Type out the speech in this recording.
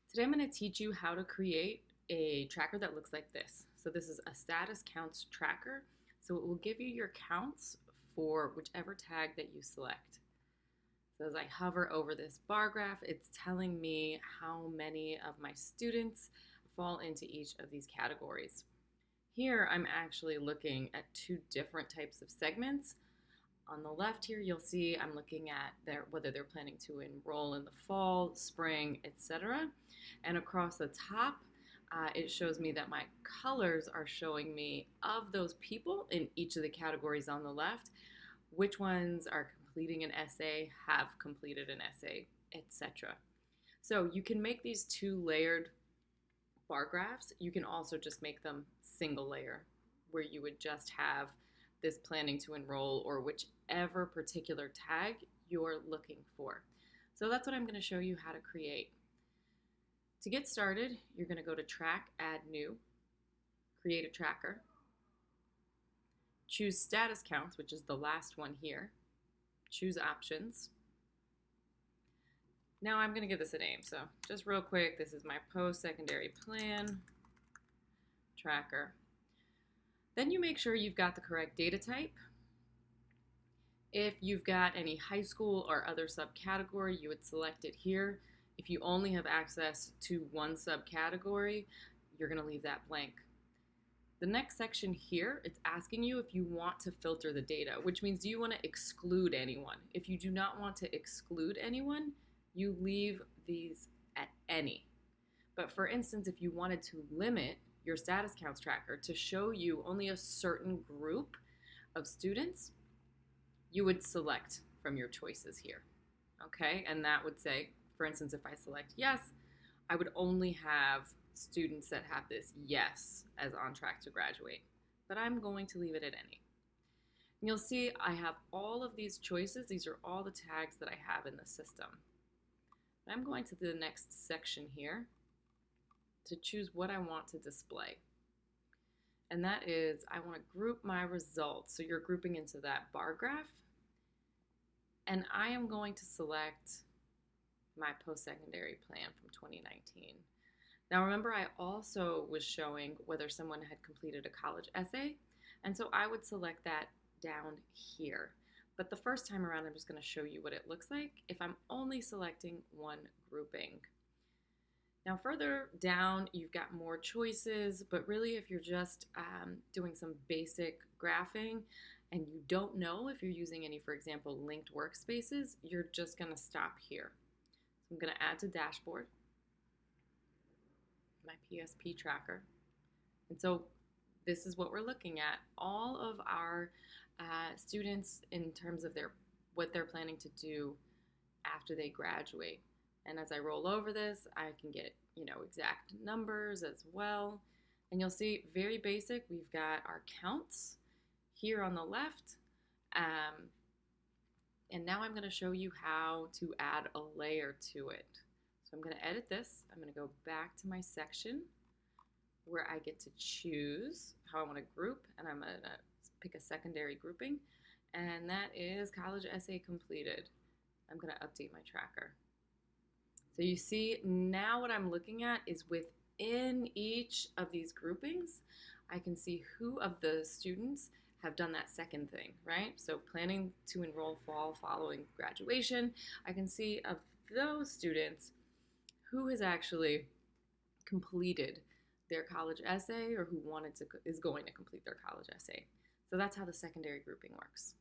Today I'm going to teach you how to create a tracker that looks like this. So this is a status counts tracker. So it will give you your counts for whichever tag that you select. So as I hover over this bar graph, it's telling me how many of my students fall into each of these categories. Here I'm actually looking at two different types of segments. On the left here, you'll see I'm looking at whether they're planning to enroll in the fall, spring, etc. And across the top, it shows me that my colors are showing me of those people in each of the categories on the left, which ones are completing an essay, have completed an essay, etc. So you can make these two layered bar graphs. You can also just make them single layer, where you would just have this planning to enroll or whichever particular tag you're looking for. So that's what I'm going to show you how to create. To get started, you're going to go to Track, Add New, create a tracker, choose Status Counts, which is the last one here, choose Options. Now I'm going to give this a name. So just real quick, this is my post-secondary plan tracker. Then you make sure you've got the correct data type. If you've got any high school or other subcategory, you would select it here. If you only have access to one subcategory, you're going to leave that blank. The next section here, it's asking you if you want to filter the data, which means do you want to exclude anyone? If you do not want to exclude anyone, you leave these at any. But for instance, if you wanted to limit your status counts tracker to show you only a certain group of students, you would select from your choices here. Okay, and that would say, for instance, if I select yes, I would only have students that have this yes as on track to graduate, but I'm going to leave it at any. And you'll see I have all of these choices. These are all the tags that I have in the system. I'm going to the next section here to choose what I want to display. And that is, I want to group my results. So you're grouping into that bar graph. And I am going to select my post-secondary plan from 2019. Now remember, I also was showing whether someone had completed a college essay, and so I would select that down here. But the first time around, I'm just going to show you what it looks like if I'm only selecting one grouping. Now further down, you've got more choices, but really if you're just doing some basic graphing and you don't know if you're using any, for example, linked workspaces, you're just going to stop here. So I'm going to add to dashboard, my PSP tracker. And so this is what we're looking at. All of our students in terms of what they're planning to do after they graduate. And as I roll over this, I can get, exact numbers as well. And you'll see very basic, we've got our counts here on the left. And now I'm going to show you how to add a layer to it. So I'm going to edit this. I'm going to go back to my section where I get to choose how I want to group, and I'm going to pick a secondary grouping, and that is college essay completed. I'm going to update my tracker. So you see now what I'm looking at is within each of these groupings, I can see who of the students have done that second thing, right? So planning to enroll fall following graduation, I can see of those students who has actually completed their college essay or who is going to complete their college essay. So that's how the secondary grouping works.